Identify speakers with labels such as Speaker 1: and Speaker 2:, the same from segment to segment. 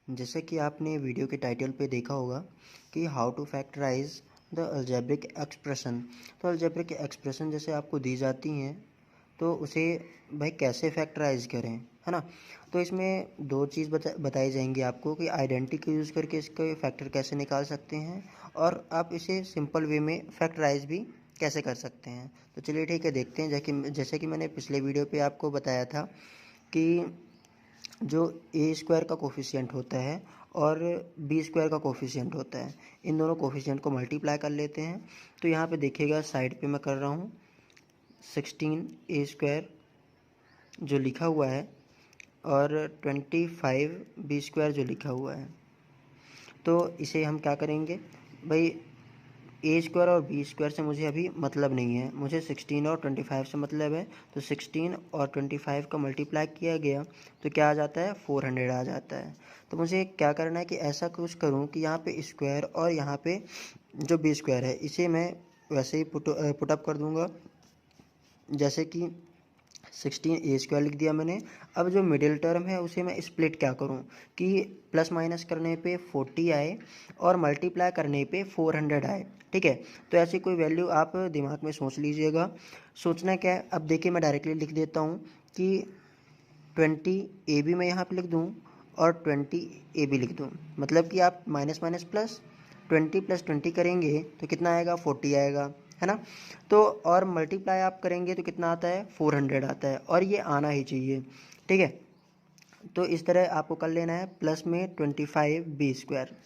Speaker 1: जैसे कि आपने वीडियो के टाइटल पे देखा होगा कि how to factorise the algebraic expression. तो अलजेब्रिक एक्सप्रेशन जैसे आपको दी जाती हैं तो उसे भाई कैसे फैक्टराइज करें, है ना। तो इसमें दो चीज़ बताई जाएंगी आपको कि आइडेंटिटी को यूज़ करके इसके फैक्टर कैसे निकाल सकते हैं और आप इसे सिंपल वे में फैक्टराइज भी कैसे कर सकते हैं। तो चलिए ठीक है, देखते हैं। जैसे कि मैंने पिछले वीडियो पे आपको बताया था कि जो ए स्क्वायर का कोफिशिएंट होता है और बी स्क्वायर का कोफिशिएंट होता है, इन दोनों कोफिशिएंट को मल्टीप्लाई कर लेते हैं। तो यहाँ पे देखिएगा साइड पे मैं कर रहा हूँ 16 ए स्क्वायर जो लिखा हुआ है और 25 बी स्क्वायर जो लिखा हुआ है। तो इसे हम क्या करेंगे भाई, ए स्क्वायर और बी स्क्वायर से मुझे अभी मतलब नहीं है, मुझे 16 और 25 से मतलब है। तो 16 और 25 का मल्टीप्लाई किया गया तो क्या आ जाता है, 400 आ जाता है। तो मुझे क्या करना है कि ऐसा कुछ करूं कि यहाँ पे स्क्वायर और यहाँ पे जो बी स्क्वायर है इसे मैं वैसे ही पुटअप कर दूंगा। जैसे कि 16 ए स्क्वायर लिख दिया मैंने। अब जो मिडिल टर्म है उसे मैं स्प्लिट क्या करूं कि प्लस माइनस करने पे 40 आए और मल्टीप्लाई करने पे 400 आए। ठीक है, तो ऐसी कोई वैल्यू आप दिमाग में सोच लीजिएगा। सोचना क्या है, अब देखिए मैं डायरेक्टली लिख देता हूँ कि 20 ए बी मैं यहाँ पे लिख दूँ और 20 ए बी लिख दूँ। मतलब कि आप माइनस माइनस प्लस 20 प्लस 20 करेंगे तो कितना आएगा, 40 आएगा, है ना। तो और मल्टीप्लाई आप करेंगे तो कितना आता है, 400 आता है और ये आना ही चाहिए। ठीक है, तो इस तरह आपको कर लेना है प्लस में 25 बी स्क्वायर।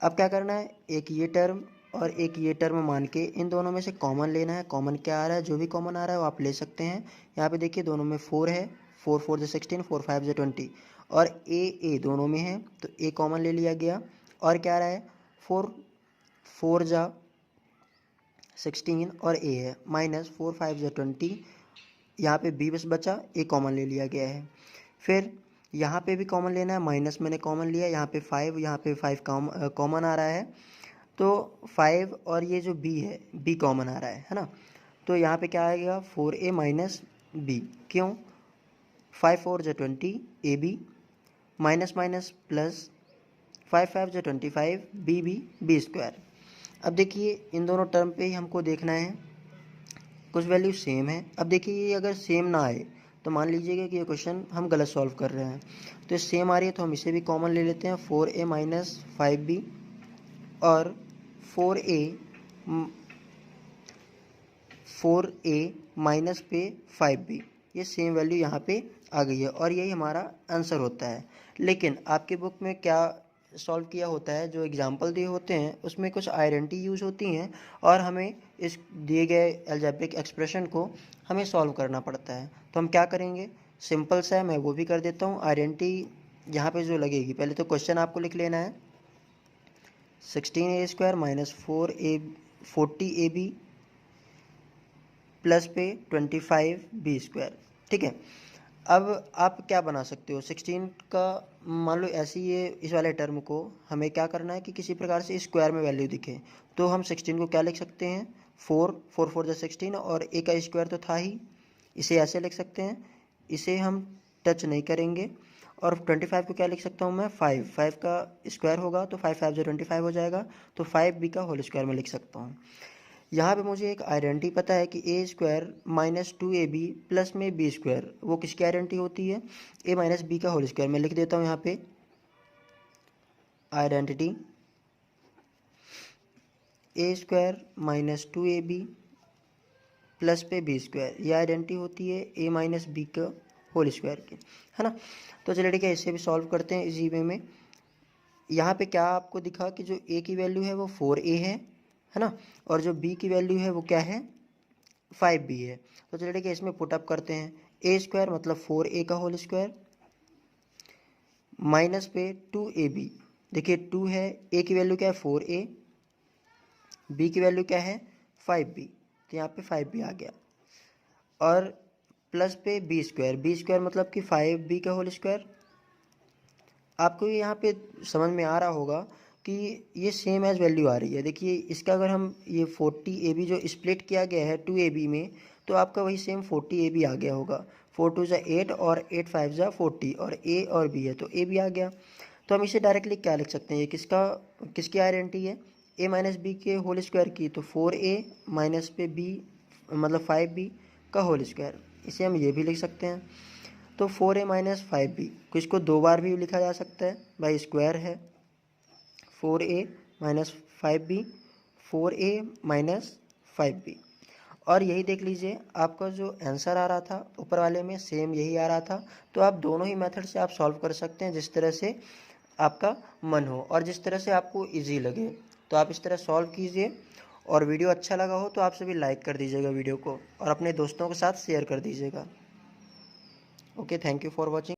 Speaker 1: अब क्या करना है, एक ये टर्म और एक ये टर्म मान के इन दोनों में से कॉमन लेना है। कॉमन क्या आ रहा है, जो भी कॉमन आ रहा है वो आप ले सकते हैं। यहाँ पे देखिए दोनों में 4 है, 4 4 जो 16, 4 5 जो 20 और ए दोनों में है तो ए कॉमन ले लिया गया। और क्या आ रहा है, 4 4 जा 16 और ए है माइनस 4 5 जा 20। यहाँ पे बी बस बचा, ए कॉमन ले लिया गया है। फिर यहाँ पे भी कॉमन लेना है, माइनस मैंने कॉमन लिया, यहाँ पे 5 कॉमन आ रहा है। तो 5 और ये जो बी है, बी कॉमन आ रहा है ना। तो यहाँ पे क्या आएगा, 4a माइनस बी। क्यों, 5 4 जो 20 A B minus minus plus 5 5 जो 25 बी स्क्वायर। अब देखिए इन दोनों टर्म पे ही हमको देखना है, कुछ वैल्यू सेम है। अब देखिए ये अगर सेम ना आए तो मान लीजिएगा कि ये क्वेश्चन हम गलत सॉल्व कर रहे हैं। तो सेम आ रही है तो हम इसे भी कॉमन ले लेते हैं, 4a माइनस 5b और 4a 4a माइनस पे 5b। ये सेम वैल्यू यहाँ पे आ गई है और यही हमारा आंसर होता है। लेकिन आपके बुक में क्या सॉल्व किया होता है, जो एग्जाम्पल दिए होते हैं उसमें कुछ आइडेंटिटी यूज होती हैं और हमें इस दिए गए अलजेब्रिक एक्सप्रेशन को हमें सॉल्व करना पड़ता है। तो हम क्या करेंगे, सिंपल सा है, मैं वो भी कर देता हूँ। आइडेंटिटी यहाँ पे जो लगेगी, पहले तो क्वेश्चन आपको लिख लेना है, 16a square minus 40ab plus पे 25b स्क्वायर। ठीक है, अब आप क्या बना सकते हो, 16 का मान लो ऐसे ही ये इस वाले टर्म को हमें क्या करना है कि किसी प्रकार से स्क्वायर में वैल्यू दिखे। तो हम 16 को क्या लिख सकते हैं, 4 4 4 जो 16 और ए का स्क्वायर तो था ही, इसे ऐसे लिख सकते हैं, इसे हम टच नहीं करेंगे। और 25 को क्या लिख सकता हूँ मैं, 5 5 का स्क्वायर होगा तो 5 5 जो 25 हो जाएगा, तो 5b का होल स्क्वायर में लिख सकता हूँ। यहाँ पे मुझे एक आइडेंटिटी पता है कि ए स्क्वायर माइनस 2ab प्लस में बी स्क्वायर, वो किसकी आइडेंटिटी होती है, ए माइनस बी का होल स्क्वायर। मैं लिख देता हूँ यहाँ पे आइडेंटिटी ए स्क्वायर माइनस 2ab प्लस पे बी स्क्वायर, ये आइडेंटिटी होती है ए माइनस बी का होल स्क्वायर की, है ना। तो चलिए ठीक है, इसे भी सॉल्व करते हैं इसी वे में। यहाँ पे क्या आपको दिखा कि जो ए की वैल्यू है वो 4a है ना, और जो बी की वैल्यू है वो क्या है, 5b है। तो चलिए ठीक है, इसमें पुटअप करते हैं, ए स्क्वायर मतलब 4a का होल स्क्वायर माइनस पे 2ab। देखिए 2 है, ए की वैल्यू क्या है 4a, बी की वैल्यू क्या है 5b, तो यहाँ पे 5b आ गया। और प्लस पे बी स्क्वायर मतलब कि 5b का होल स्क्वायर। आपको ये यहाँ पे समझ में आ रहा होगा कि ये सेम एज वैल्यू आ रही है। देखिए इसका अगर हम ये 40ab जो स्प्लिट किया गया है 2ab में, तो आपका वही सेम 40ab आ गया होगा। 4 2 जा 8 और 8 5 जा 40 और a और b है तो a भी आ गया। तो हम इसे डायरेक्टली क्या लिख सकते हैं, ये किसकी आइडेंटिटी है, a माइनस बी के होल स्क्वायर की, तो 4a माइनस पे b मतलब 5b का होल स्क्वायर, इसे हम ये भी लिख सकते हैं। तो 4a माइनस 5b को इसको 2 बार भी लिखा जा सकता है, भाई स्क्वायर है 4a minus 5b, 4a minus 5b। और यही देख लीजिए आपका जो आंसर आ रहा था ऊपर वाले में सेम यही आ रहा था। तो आप दोनों ही मेथड से आप सॉल्व कर सकते हैं, जिस तरह से आपका मन हो और जिस तरह से आपको इजी लगे, तो आप इस तरह सॉल्व कीजिए। और वीडियो अच्छा लगा हो तो आप सभी लाइक कर दीजिएगा वीडियो को और अपने दोस्तों के साथ शेयर कर दीजिएगा। Okay, thank you for watching.